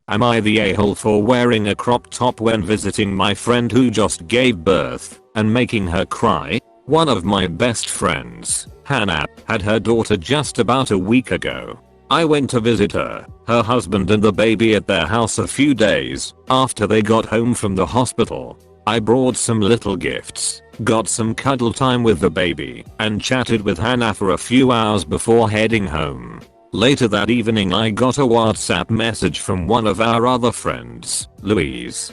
Am I the a-hole for wearing a crop top when visiting my friend who just gave birth and making her cry? One of my best friends, Hannah, had her daughter just about a week ago. I went to visit her, husband and the baby at their house a few days after they got home from the hospital. I brought some little gifts, got some cuddle time with the baby, and chatted with Hannah for a few hours before heading home. Later that evening I got a WhatsApp message from one of our other friends, Louise.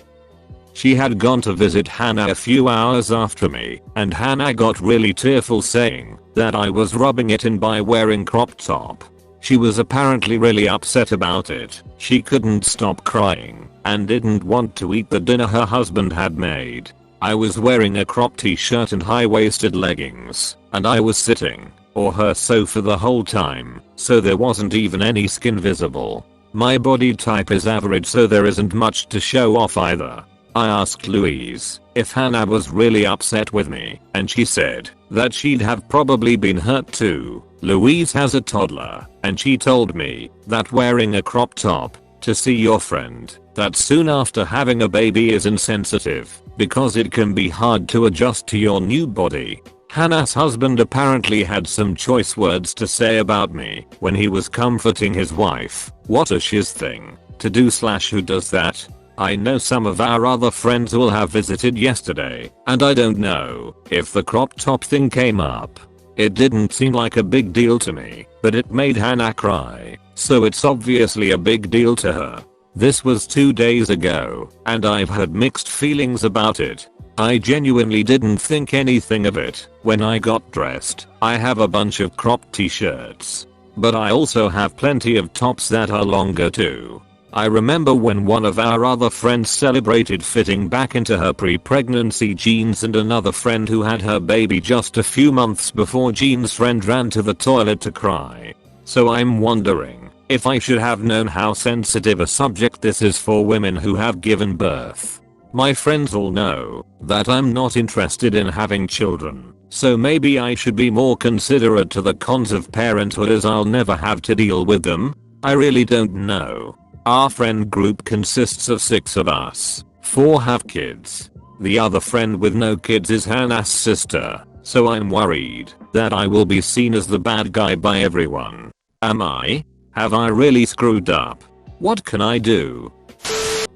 She had gone to visit Hannah a few hours after me, and Hannah got really tearful saying that I was rubbing it in by wearing crop top. She was apparently really upset about it. She couldn't stop crying and didn't want to eat the dinner her husband had made. I was wearing a crop t-shirt and high-waisted leggings, and I was sitting on her sofa the whole time, so there wasn't even any skin visible. My body type is average, so there isn't much to show off either. I asked Louise if Hannah was really upset with me, and she said that she'd have probably been hurt too. Louise has a toddler, and she told me that wearing a crop top to see your friend that soon after having a baby is insensitive because it can be hard to adjust to your new body. Hannah's husband apparently had some choice words to say about me when he was comforting his wife. What a shiz thing to do / who does that? I know some of our other friends will have visited yesterday, and I don't know if the crop top thing came up. It didn't seem like a big deal to me, but it made Hannah cry, so it's obviously a big deal to her. This was 2 days ago, and I've had mixed feelings about it. I genuinely didn't think anything of it when I got dressed. I have a bunch of crop t-shirts, but I also have plenty of tops that are longer too. I remember when one of our other friends celebrated fitting back into her pre-pregnancy jeans, and another friend who had her baby just a few months before Jean's friend ran to the toilet to cry. So I'm wondering if I should have known how sensitive a subject this is for women who have given birth. My friends all know that I'm not interested in having children, so maybe I should be more considerate to the cons of parenthood as I'll never have to deal with them. I really don't know. Our friend group consists of 6 of us. 4 have kids. The other friend with no kids is Hannah's sister, so I'm worried that I will be seen as the bad guy by everyone. Am I? Have I really screwed up? What can I do?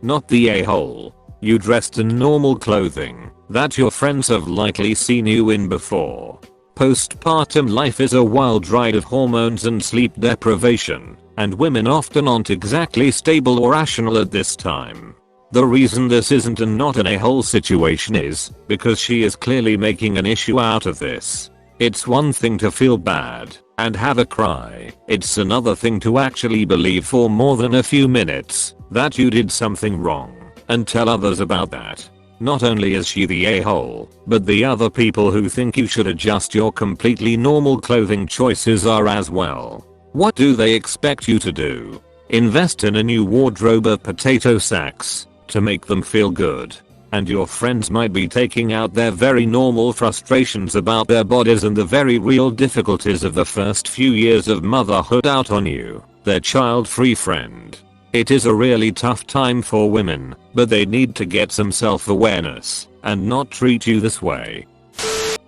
Not the a-hole. You dressed in normal clothing that your friends have likely seen you in before. Postpartum life is a wild ride of hormones and sleep deprivation, and women often aren't exactly stable or rational at this time. The reason this isn't not an a-hole situation is because she is clearly making an issue out of this. It's one thing to feel bad and have a cry. It's another thing to actually believe for more than a few minutes that you did something wrong and tell others about that. Not only is she the a-hole, but the other people who think you should adjust your completely normal clothing choices are as well. What do they expect you to do? Invest in a new wardrobe of potato sacks to make them feel good? And your friends might be taking out their very normal frustrations about their bodies and the very real difficulties of the first few years of motherhood out on you, their child-free friend. It is a really tough time for women, but they need to get some self-awareness and not treat you this way.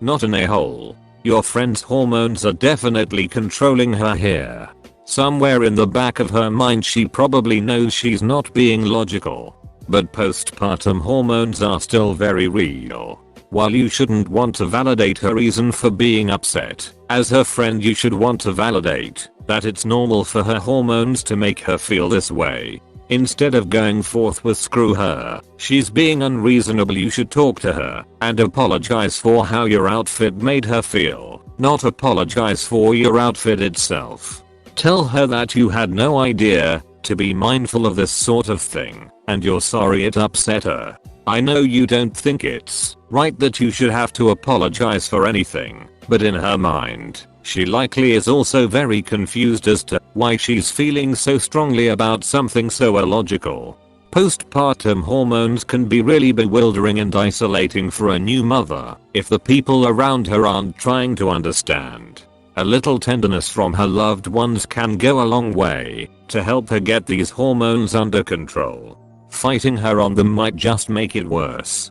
Not an a-hole. Your friend's hormones are definitely controlling her here. Somewhere in the back of her mind she probably knows she's not being logical. But postpartum hormones are still very real. While you shouldn't want to validate her reason for being upset, as her friend you should want to validate that it's normal for her hormones to make her feel this way. Instead of going forth with "screw her, she's being unreasonable," you should talk to her and apologize for how your outfit made her feel, not apologize for your outfit itself. Tell her that you had no idea to be mindful of this sort of thing, and you're sorry it upset her. I know you don't think it's right that you should have to apologize for anything, but in her mind, she likely is also very confused as to why she's feeling so strongly about something so illogical. Postpartum hormones can be really bewildering and isolating for a new mother if the people around her aren't trying to understand. A little tenderness from her loved ones can go a long way to help her get these hormones under control. Fighting her on them might just make it worse.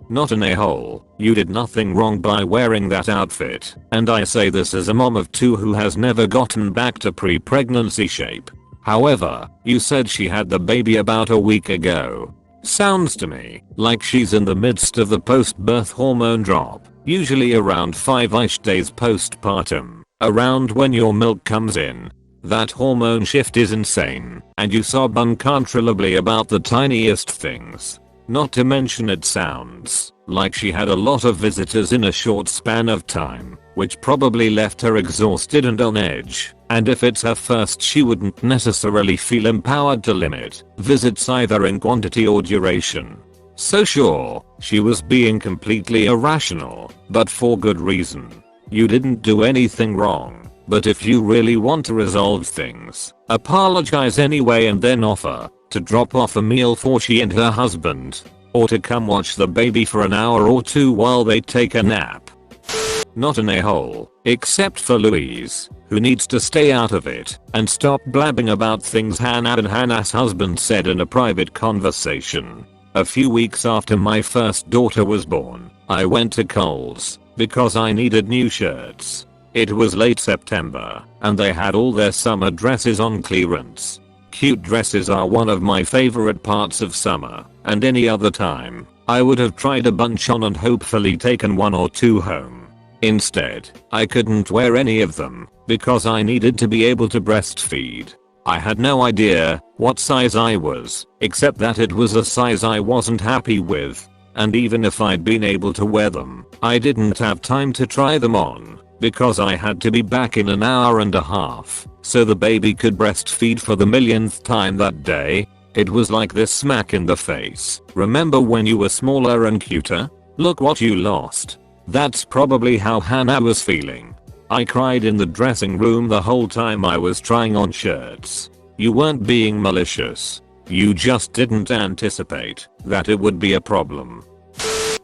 Not an a-hole, you did nothing wrong by wearing that outfit, and I say this as a mom of 2 who has never gotten back to pre-pregnancy shape. However, you said she had the baby about a week ago. Sounds to me like she's in the midst of the post-birth hormone drop, usually around 5ish days postpartum, around when your milk comes in. That hormone shift is insane, and you sob uncontrollably about the tiniest things. Not to mention it sounds like she had a lot of visitors in a short span of time, which probably left her exhausted and on edge, and if it's her first she wouldn't necessarily feel empowered to limit visits either in quantity or duration. So sure, she was being completely irrational, but for good reason. You didn't do anything wrong, but if you really want to resolve things, apologize anyway and then offer to drop off a meal for she and her husband, or to come watch the baby for an hour or 2 while they take a nap. Not an a-hole, except for Louise, who needs to stay out of it and stop blabbing about things Hannah and Hannah's husband said in a private conversation. A few weeks after my first daughter was born, I went to Kohl's because I needed new shirts. It was late September, and they had all their summer dresses on clearance. Cute dresses are one of my favorite parts of summer, and any other time, I would have tried a bunch on and hopefully taken 1 or 2 home. Instead, I couldn't wear any of them because I needed to be able to breastfeed. I had no idea what size I was, except that it was a size I wasn't happy with, and even if I'd been able to wear them, I didn't have time to try them on because I had to be back in an hour and a half so the baby could breastfeed for the millionth time that day. It was like this smack in the face. Remember when you were smaller and cuter? Look what you lost. That's probably how Hannah was feeling. I cried in the dressing room the whole time I was trying on shirts. You weren't being malicious. You just didn't anticipate that it would be a problem.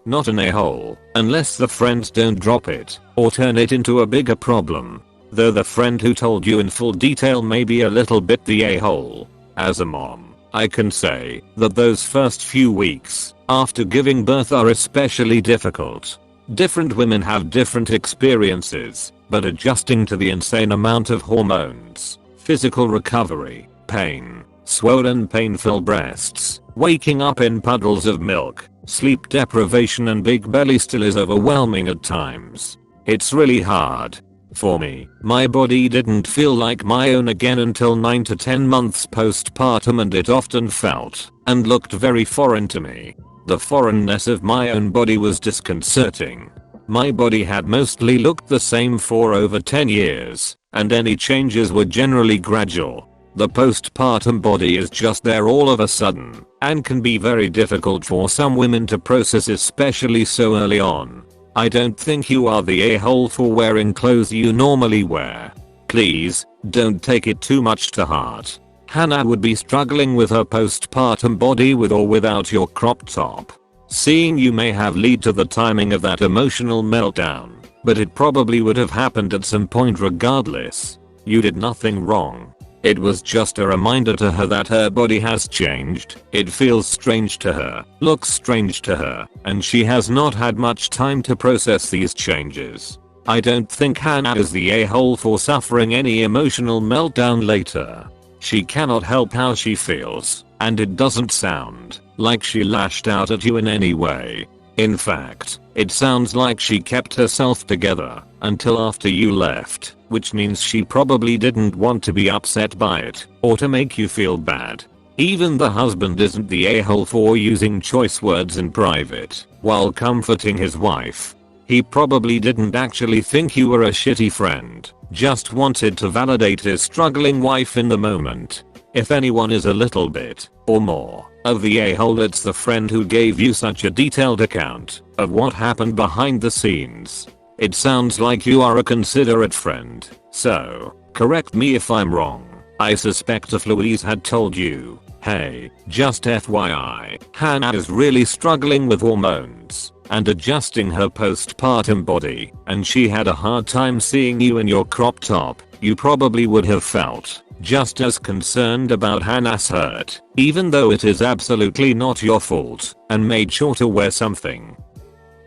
Not an a-hole, unless the friends don't drop it or turn it into a bigger problem. Though the friend who told you in full detail may be a little bit the a-hole. As a mom, I can say that those first few weeks after giving birth are especially difficult. Different women have different experiences, but adjusting to the insane amount of hormones, physical recovery, pain, swollen painful breasts, waking up in puddles of milk, sleep deprivation and big belly still is overwhelming at times. It's really hard. For me, my body didn't feel like my own again until 9 to 10 months postpartum, and it often felt and looked very foreign to me. The foreignness of my own body was disconcerting. My body had mostly looked the same for over 10 years, and any changes were generally gradual. The postpartum body is just there all of a sudden, and can be very difficult for some women to process, especially so early on. I don't think you are the a-hole for wearing clothes you normally wear. Please, don't take it too much to heart. Hannah would be struggling with her postpartum body with or without your crop top. Seeing you may have led to the timing of that emotional meltdown, but it probably would have happened at some point regardless. You did nothing wrong. It was just a reminder to her that her body has changed. It feels strange to her, looks strange to her, and she has not had much time to process these changes. I don't think Hannah is the a-hole for suffering any emotional meltdown later. She cannot help how she feels, and it doesn't sound like she lashed out at you in any way. In fact, it sounds like she kept herself together until after you left, which means she probably didn't want to be upset by it or to make you feel bad. Even the husband isn't the a-hole for using choice words in private while comforting his wife. He probably didn't actually think you were a shitty friend, just wanted to validate his struggling wife in the moment. If anyone is a little bit, or more, of the a-hole, it's the friend who gave you such a detailed account of what happened behind the scenes. It sounds like you are a considerate friend, so correct me if I'm wrong. I suspect if Louise had told you Hey, just FYI, Hannah is really struggling with hormones and adjusting her postpartum body, and she had a hard time seeing you in your crop top. You probably would have felt just as concerned about Hannah's hurt, even though it is absolutely not your fault, and made sure to wear something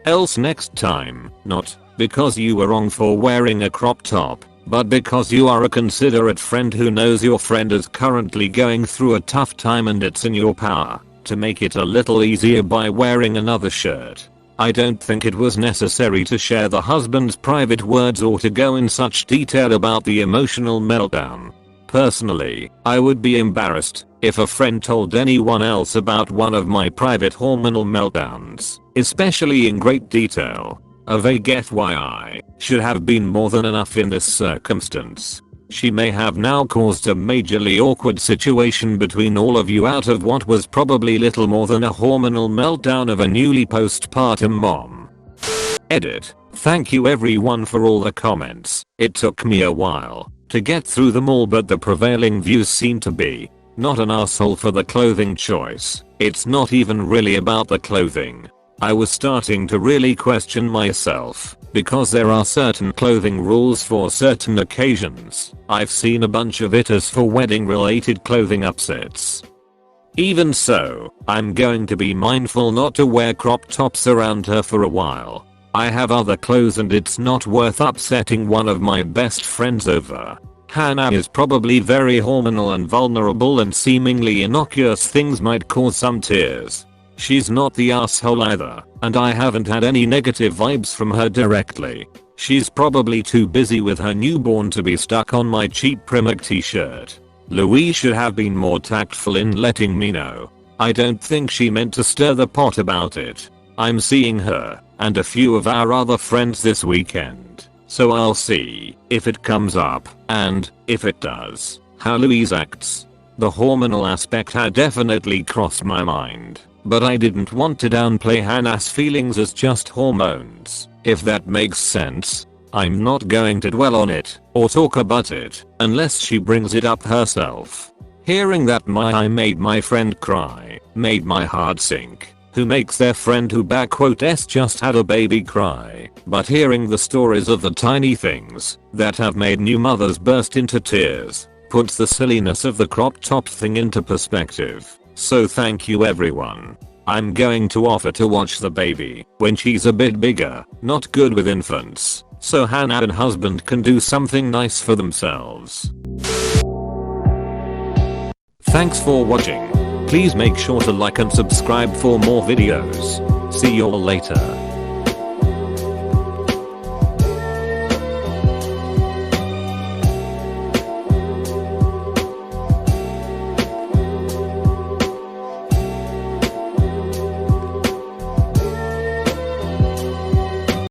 else next time, not because you were wrong for wearing a crop top, but because you are a considerate friend who knows your friend is currently going through a tough time and it's in your power to make it a little easier by wearing another shirt. I don't think it was necessary to share the husband's private words or to go in such detail about the emotional meltdown. Personally, I would be embarrassed if a friend told anyone else about one of my private hormonal meltdowns, especially in great detail. A vague FYI should have been more than enough in this circumstance. She may have now caused a majorly awkward situation between all of you out of what was probably little more than a hormonal meltdown of a newly postpartum mom. Edit. Thank you everyone for all the comments. It took me a while to get through them all, but the prevailing views seem to be not an asshole for the clothing choice. It's not even really about the clothing. I was starting to really question myself because there are certain clothing rules for certain occasions. I've seen a bunch of itis for wedding related clothing upsets. Even so, I'm going to be mindful not to wear crop tops around her for a while. I have other clothes and it's not worth upsetting one of my best friends over. Hannah is probably very hormonal and vulnerable, and seemingly innocuous things might cause some tears. She's not the asshole either, and I haven't had any negative vibes from her directly. She's probably too busy with her newborn to be stuck on my cheap Primark t-shirt. Louise should have been more tactful in letting me know. I don't think she meant to stir the pot about it. I'm seeing her and a few of our other friends this weekend, so I'll see if it comes up, and if it does, how Louise acts. The hormonal aspect had definitely crossed my mind, but I didn't want to downplay Hannah's feelings as just hormones, if that makes sense. I'm not going to dwell on it or talk about it unless she brings it up herself. Hearing that I made my friend cry made my heart sink. Who makes their friend who just had a baby cry? But hearing the stories of the tiny things that have made new mothers burst into tears puts the silliness of the crop top thing into perspective. So thank you everyone. I'm going to offer to watch the baby when she's a bit bigger. Not good with infants, so Hannah and husband can do something nice for themselves. Thanks for watching. Please make sure to like and subscribe for more videos. See you all later.